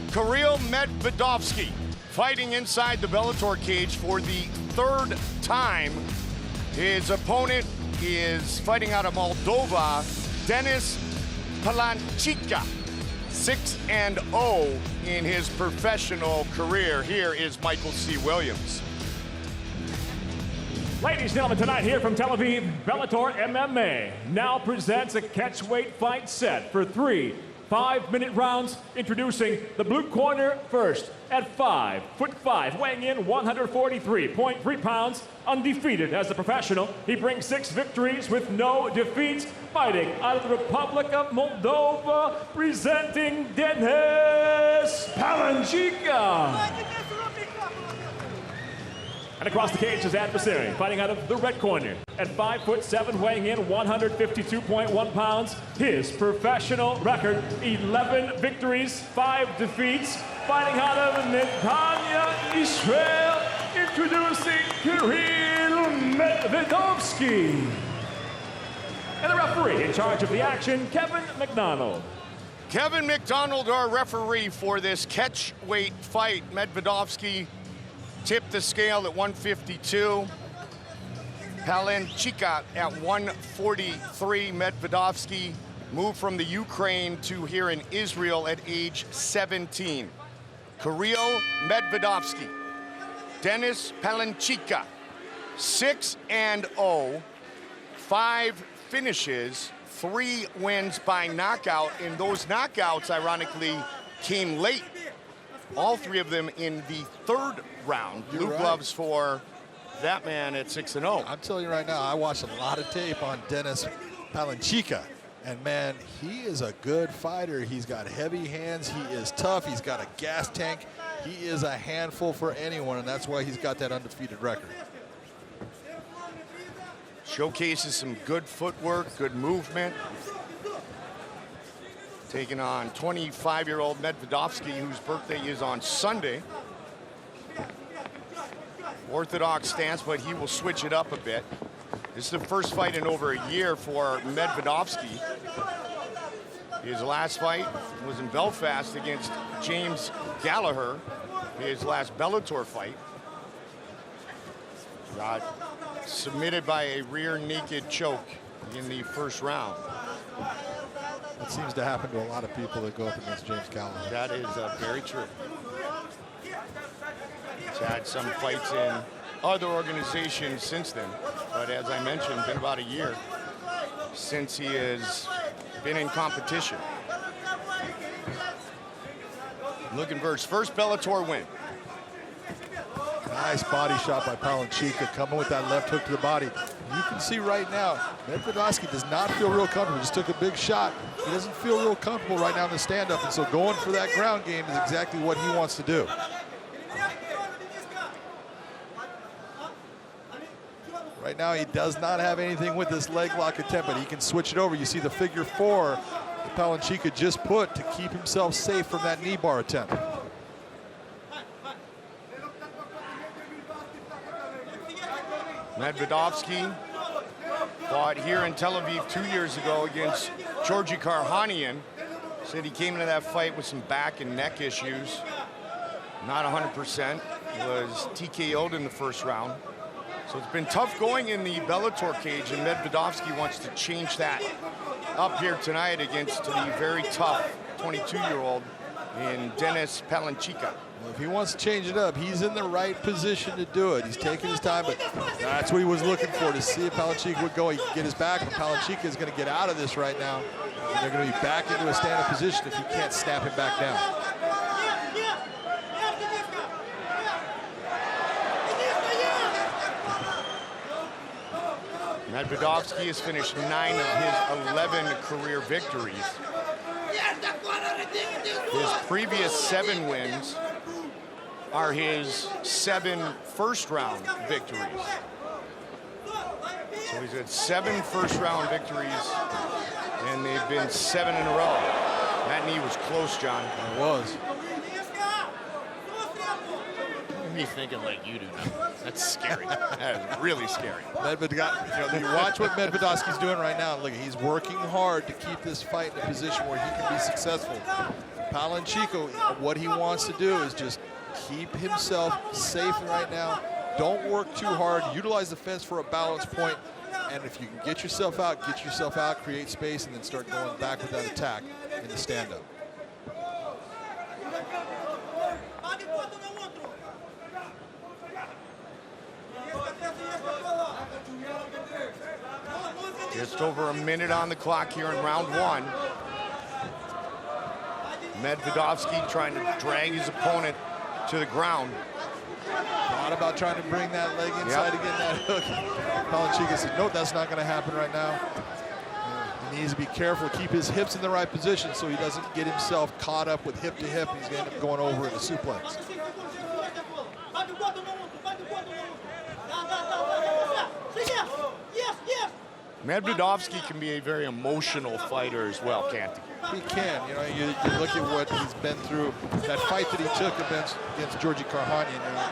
Kyril Medvedovsky fighting inside the Bellator cage for the third time. His opponent is fighting out of Moldova, Denis Palancica, 6-0 in his professional career. Here is Michael C. Williams. Ladies and gentlemen, tonight here from Tel Aviv, Bellator MMA now presents a catchweight fight set for 3 5-minute rounds. Introducing the blue corner first at 5'5", weighing in 143.3 pounds, undefeated as a professional. He brings 6 victories with no defeats, fighting out of the Republic of Moldova, presenting Denis Palancica. And across the cage, his adversary, fighting out of the red corner at 5'7", weighing in 152.1 pounds. His professional record, 11 victories, 5 defeats. Fighting out of Netanya, Israel, introducing Kyril Medvedovsky. And the referee in charge of the action, Kevin McDonald. Kevin McDonald, our referee for this catchweight fight. Medvedovsky tipped the scale at 152. Palancica at 143. Medvedovsky moved from the Ukraine to here in Israel at age 17. Kyril Medvedovsky, Denis Palancica, 6-0, 5 finishes, 3 wins by knockout, and those knockouts, ironically, came late. All 3 of them in the 3rd round. You're Blue right. gloves for that man at 6-0. I'm telling you right now, I watched a lot of tape on Denis Palancica, and man, he is a good fighter. He's got heavy hands, he is tough, he's got a gas tank. He is a handful for anyone, and that's why he's got that undefeated record. Showcases some good footwork, good movement. Taking on 25-year-old Medvedovsky, whose birthday is on Sunday. Orthodox stance, but he will switch it up a bit. This is the first fight in over a year for Medvedovsky. His last fight was in Belfast against James Gallagher, his last Bellator fight. Got submitted by a rear naked choke in the 1st round. That seems to happen to a lot of people that go up against James Gallagher. That is very true. He's had some fights in other organizations since then, but as I mentioned, been about a year since he has been in competition. Looking for his first Bellator win. Nice body shot by Palancica, coming with that left hook to the body. You can see right now, Medvedovsky does not feel real comfortable. Just took a big shot. He doesn't feel real comfortable right now in the stand-up, and so going for that ground game is exactly what he wants to do. Right now, he does not have anything with this leg lock attempt, but he can switch it over. You see the figure 4 that Palancica just put to keep himself safe from that knee bar attempt. Medvedovsky fought here in Tel Aviv 2 years ago against Georgi Karhanian. Said he came into that fight with some back and neck issues. Not 100%. Was TKO'd in the 1st round. So it's been tough going in the Bellator cage, and Medvedovsky wants to change that up here tonight against the very tough 22-year-old in Denis Palancica. Well, if he wants to change it up, he's in the right position to do it. He's taking his time, but that's what he was looking for, to see if Palancica would go. He can get his back, but Palancica is going to get out of this right now. And they're going to be back into a stand-up position if he can't snap him back down. Medvedovsky has finished 9 of his 11 career victories. His previous 7 wins are his 7 first-round victories. So he's had 7 first-round victories, and they've been 7 in a row. That knee was close, John. It was. Me thinking like you do now. That's scary. That is really scary. You watch what Medvedovsky's doing right now. Look, he's working hard to keep this fight in a position where he can be successful. Palancica, what he wants to do is just keep himself safe right now. Don't work too hard. Utilize the fence for a balance point. And if you can get yourself out, create space, and then start going back with that attack in the stand-up. Just over a minute on the clock here in round one. Medvedovsky trying to drag his opponent to the ground. Thought about trying to bring that leg inside to get that hook. Palancica said, no, that's not going to happen right now. He needs to be careful, keep his hips in the right position so he doesn't get himself caught up with hip to hip. He's going to end up going over in a suplex. Medvedovsky can be a very emotional fighter as well, can't he? He can. You know, you look at what he's been through. That fight that he took against Georgi Karhanian,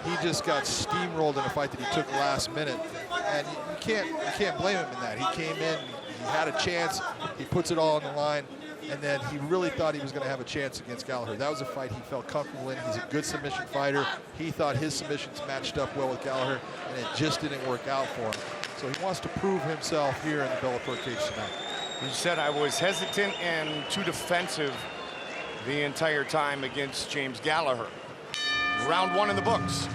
he just got steamrolled in a fight that he took last minute, and you can't blame him in that. He came in, he had a chance, he puts it all on the line, and then he really thought he was going to have a chance against Gallagher. That was a fight he felt comfortable in. He's a good submission fighter. He thought his submissions matched up well with Gallagher, and it just didn't work out for him. So he wants to prove himself here in the Bellator cage tonight. He said, I was hesitant and too defensive the entire time against James Gallagher. Round one in the books.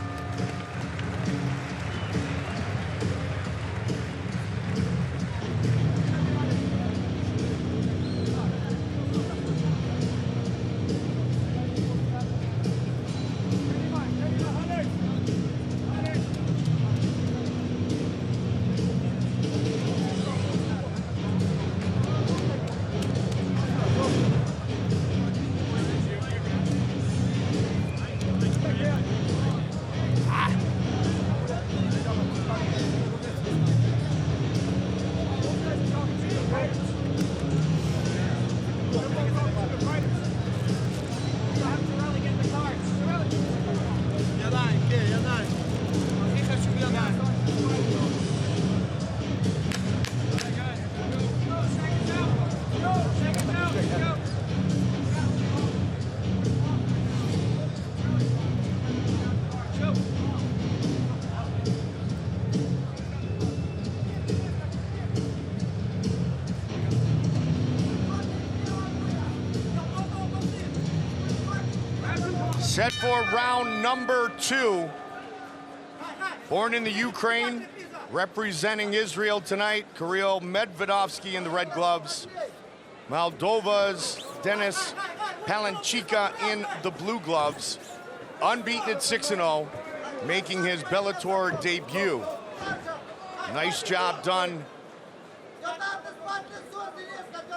Set for round number two. Born in the Ukraine, representing Israel tonight, Kyril Medvedovsky in the red gloves. Moldova's Denis Palancica in the blue gloves. Unbeaten at 6-0, making his Bellator debut. Nice job done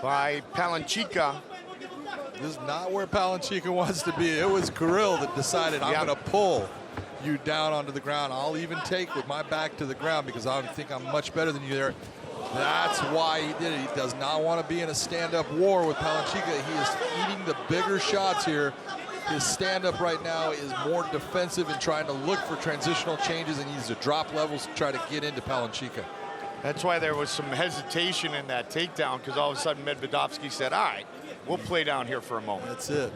by Palancica. This is not where Palancica wants to be. It was Kyril that decided, I'm going to pull you down onto the ground. I'll even take with my back to the ground because I think I'm much better than you there. That's why he did it. He does not want to be in a stand-up war with Palancica. He is eating the bigger shots here. His stand-up right now is more defensive and trying to look for transitional changes, and he needs to drop levels to try to get into Palancica. That's why there was some hesitation in that takedown, because all of a sudden Medvedovsky said, all right, we'll play down here for a moment. That's it.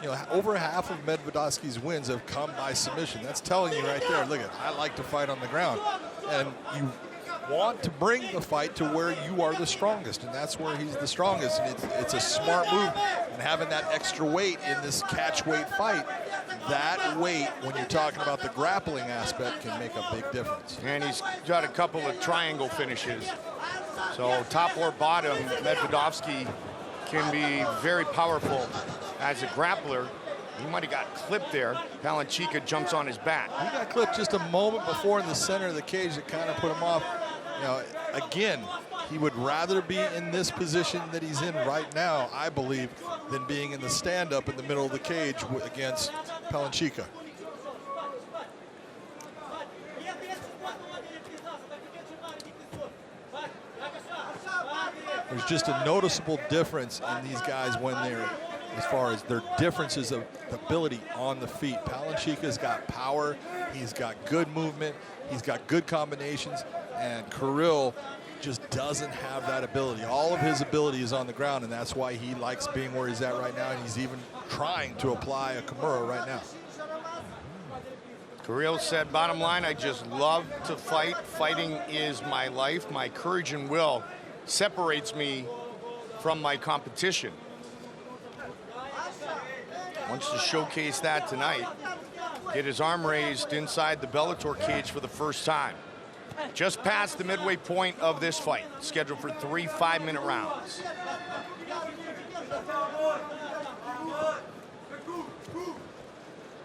You know, over half of Medvedovsky's wins have come by submission. That's telling you right there, look at, I like to fight on the ground. And you want to bring the fight to where you are the strongest, and that's where he's the strongest. And it's a smart move, and having that extra weight in this catch weight fight, that weight, when you're talking about the grappling aspect, can make a big difference. And he's got a couple of triangle finishes. So top or bottom, Medvedovsky can be very powerful as a grappler. He might have got clipped there. Palancica jumps on his back. He got clipped just a moment before in the center of the cage that kind of put him off. You know, again, he would rather be in this position that he's in right now, I believe, than being in the stand-up in the middle of the cage against Palancica. There's just a noticeable difference in these guys when they're, as far as their differences of ability on the feet. Palancica's got power, he's got good movement, he's got good combinations, and Kyril just doesn't have that ability. All of his ability is on the ground, and that's why he likes being where he's at right now, and he's even trying to apply a Kimura right now. Kyril said, bottom line, I just love to fight. Fighting is my life. My courage and will separates me from my competition. Wants to showcase that tonight. Get his arm raised inside the Bellator cage for the first time. Just past the midway point of this fight, scheduled for 3 5-minute rounds.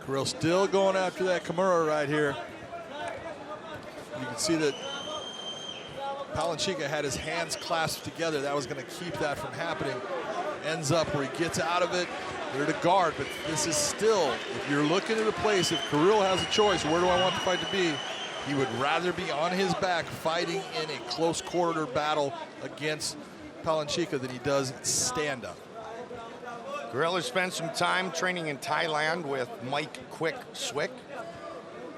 Kyril still going after that Kimura right here. You can see that Palancica had his hands clasped together. That was going to keep that from happening. Ends up where he gets out of it. They're to guard, but this is still, if you're looking at a place, if Kyril has a choice, where do I want the fight to be? He would rather be on his back fighting in a close quarter battle against Palancica than he does stand up. Kyril has spent some time training in Thailand with Mike Quick Swick,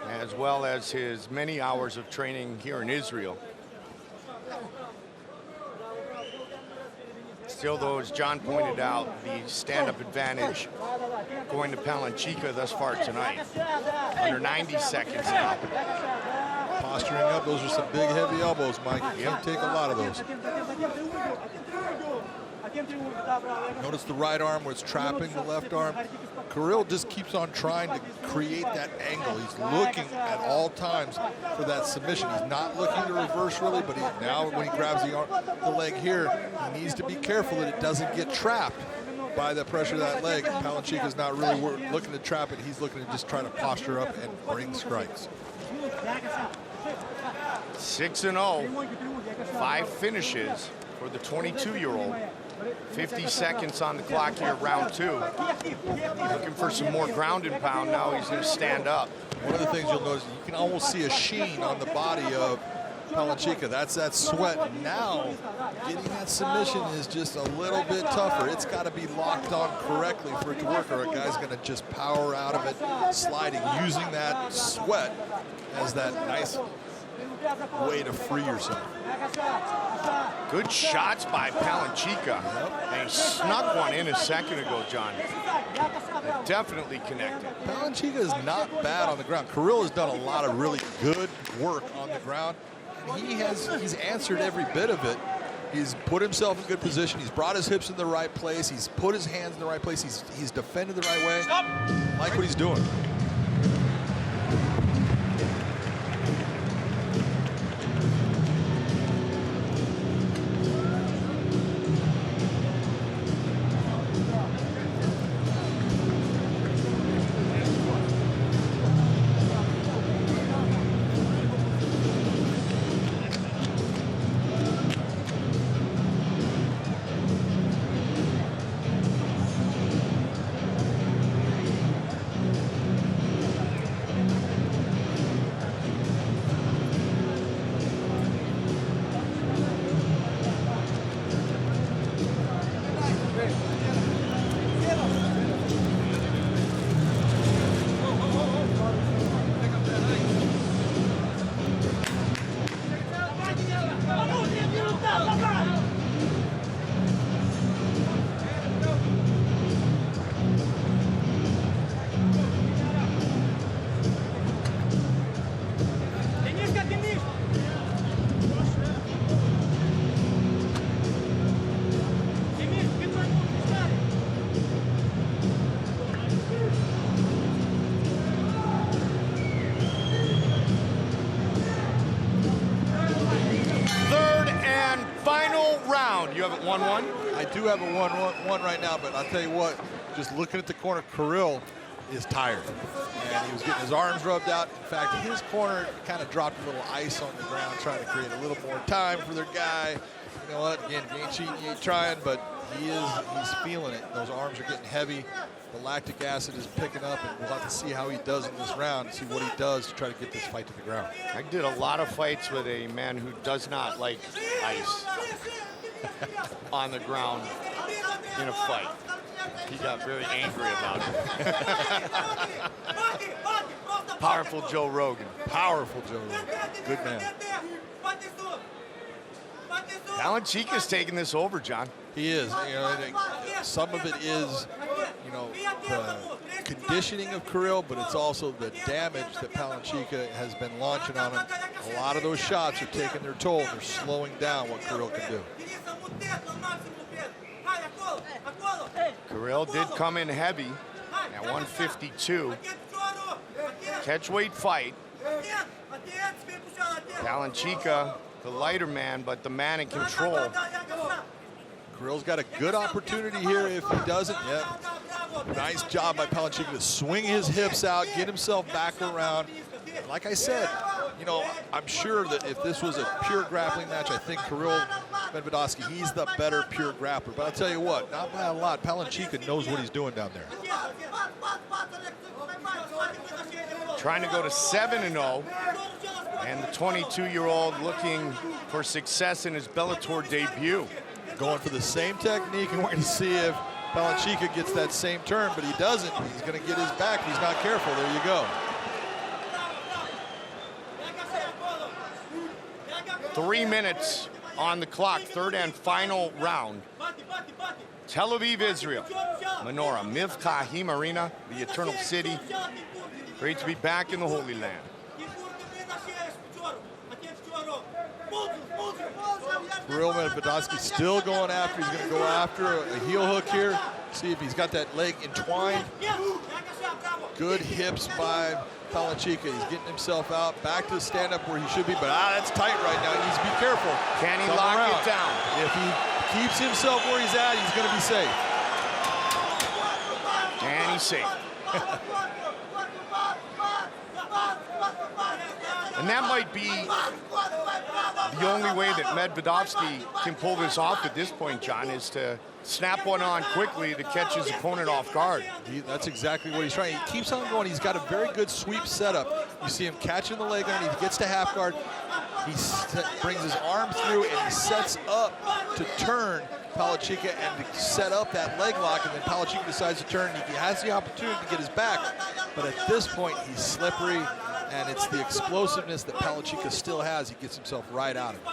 as well as his many hours of training here in Israel. Still, though, as John pointed out, the stand-up advantage going to Palancica thus far tonight. Under 90 seconds now. Posturing up, those are some big, heavy elbows, Mike. You can't take a lot of those. Notice the right arm where it's trapping the left arm. Kyril just keeps on trying to create that angle. He's looking at all times for that submission. He's not looking to reverse really, but now when he grabs the leg here, he needs to be careful that it doesn't get trapped by the pressure of that leg. Palancica's not really looking to trap it. He's looking to just try to posture up and bring strikes. 6-0, 5 finishes for the 22-year-old. 50 seconds on the clock here, round 2. Looking for some more ground and pound now. He's going to stand up. One of the things you'll notice, you can almost see a sheen on the body of Palancica. That's that sweat. Now, getting that submission is just a little bit tougher. It's got to be locked on correctly for it to work, or a guy's going to just power out of it, sliding, using that sweat as that nice way to free yourself. Good shots by Palancica. And he snuck one in a second ago, John. That definitely connected. Palancica is not bad on the ground. Kyril has done a lot of really good work on the ground. And he's answered every bit of it. He's put himself in good position. He's brought his hips in the right place. He's put his hands in the right place. He's defended the right way. I like what he's doing. You have it 1-1? I do have a 1-1 right now, but I'll tell you what, just looking at the corner, Kyril is tired. And he was getting his arms rubbed out. In fact, his corner kind of dropped a little ice on the ground, trying to create a little more time for their guy. You know what, again, he ain't cheating, he ain't trying, but he's feeling it. Those arms are getting heavy. The lactic acid is picking up, and we'll have to see how he does in this round, see what he does to try to get this fight to the ground. I did a lot of fights with a man who does not like ice on the ground in a fight. He got very angry about it. Powerful Joe Rogan. Powerful Joe Rogan. Good man. Palancica's taking this over, John. He is. You know, I think some of it is, you know, the conditioning of Kyril, but it's also the damage that Palancica has been launching on him. A lot of those shots are taking their toll. They're slowing down what Kyril can do. Kyril did come in heavy at 152. Catchweight fight. Palancica, the lighter man, but the man in control. Kyril's got a good opportunity here if he doesn't. Yeah. Nice job by Palancica to swing his hips out, get himself back around. Like I said, you know, I'm sure that if this was a pure grappling match, I think Kyril Medvedovsky, he's the better pure grappler. But I'll tell you what, not by a lot. Palancica knows what he's doing down there. Trying to go to 7-0. And the 22-year-old looking for success in his Bellator debut. Going for the same technique, and we're going to see if Palancica gets that same turn, but he doesn't. He's going to get his back if he's not careful. There you go. 3 minutes on the clock, third and final round. Tel Aviv, Israel. Menorah, Mivkahim Arena, the Eternal City. Great to be back in the Holy Land. Kyril Medvedovsky still going after. He's going to go after a heel hook here. See if he's got that leg entwined. Good hips by Palancica. He's getting himself out back to the stand-up where he should be, but that's tight right now. He needs to be careful. Can he lock it down? If he keeps himself where he's at, he's going to be safe. And he's safe. And that might be the only way that Medvedovsky can pull this off at this point, John, is to snap one on quickly to catch his opponent off guard. That's exactly what he's trying. He keeps on going. He's got a very good sweep setup. You see him catching the leg underneath. He gets to half guard. He brings his arm through and he sets up to turn Palancica and to set up that leg lock, and then Palancica decides to turn. He has the opportunity to get his back, but at this point he's slippery, and it's the explosiveness that Palancica still has. He gets himself right out of it.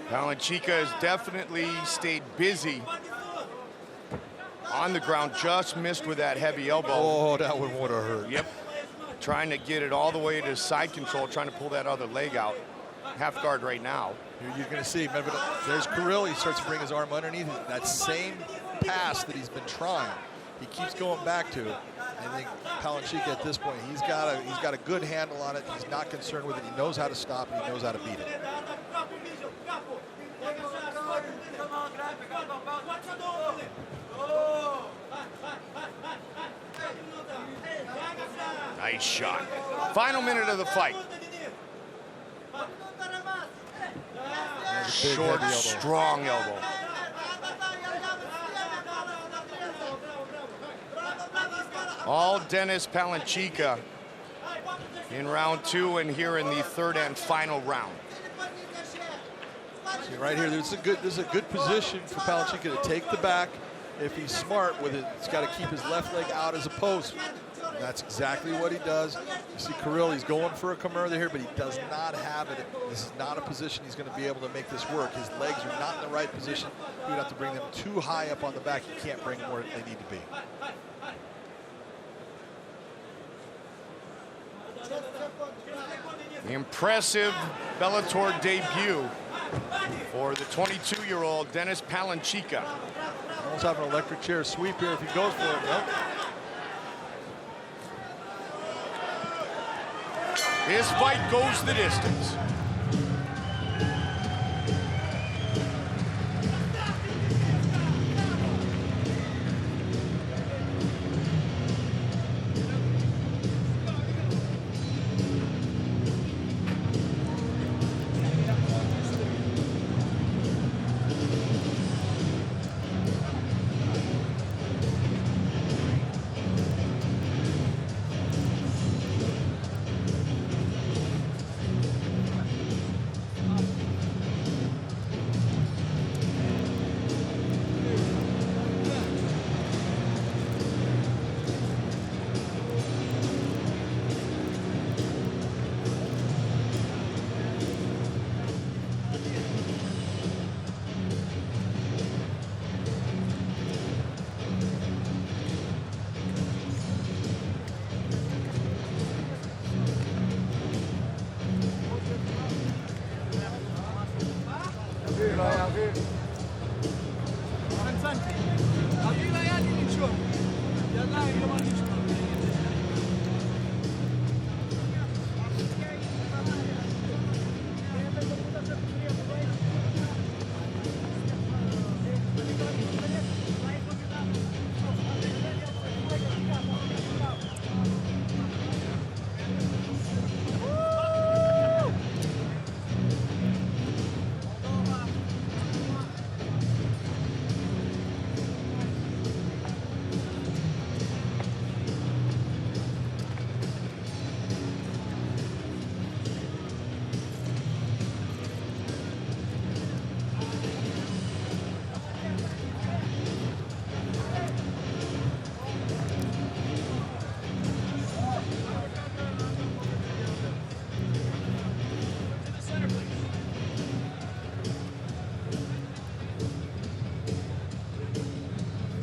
Palancica has definitely stayed busy on the ground, just missed with that heavy elbow. Oh, that one would have hurt. Yep. Trying to get it all the way to side control, trying to pull that other leg out. Half guard right now. Here you're going to see, there's Kyril. He starts to bring his arm underneath that same pass that he's been trying. He keeps going back to it. I think Palancica at this point, he's got a good handle on it. He's not concerned with it. He knows how to stop it. He knows how to beat it. Nice shot. Final minute of the fight. Short, strong elbow. All Denis Palancica in round 2 and here in the third and final round. See right here, this is a good position for Palancica to take the back. If he's smart with it, he's got to keep his left leg out as a post. And that's exactly what he does. You see Kyril, he's going for a Kimura here, but he does not have it. This is not a position he's going to be able to make this work. His legs are not in the right position. He would have to bring them too high up on the back. He can't bring them where they need to be. The impressive Bellator debut for the 22-year-old Denis Palancica. Almost have an electric chair sweep here if he goes for it. Nope. This fight goes the distance.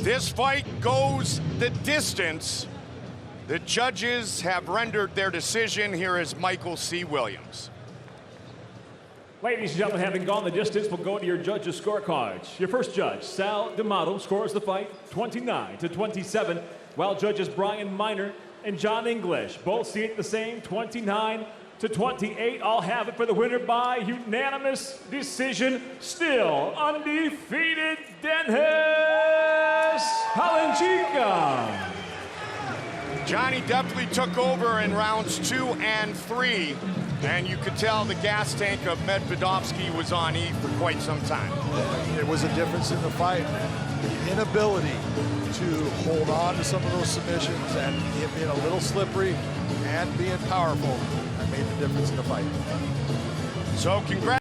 This fight goes the distance. The judges have rendered their decision. Here is Michael C. Williams. Ladies and gentlemen, having gone the distance, we'll go to your judges' scorecards. Your first judge, Sal D'Amato, scores the fight 29-27, while judges Brian Miner and John English both see it the same, 29-28. I'll have it for the winner by unanimous decision. Still undefeated, Denis Palancica. Johnny definitely took over in rounds 2 and 3, and you could tell the gas tank of Medvedovsky was on E for quite some time. It was a difference in the fight. The inability to hold on to some of those submissions and him being a little slippery and being powerful that made the difference in the fight. So congrats.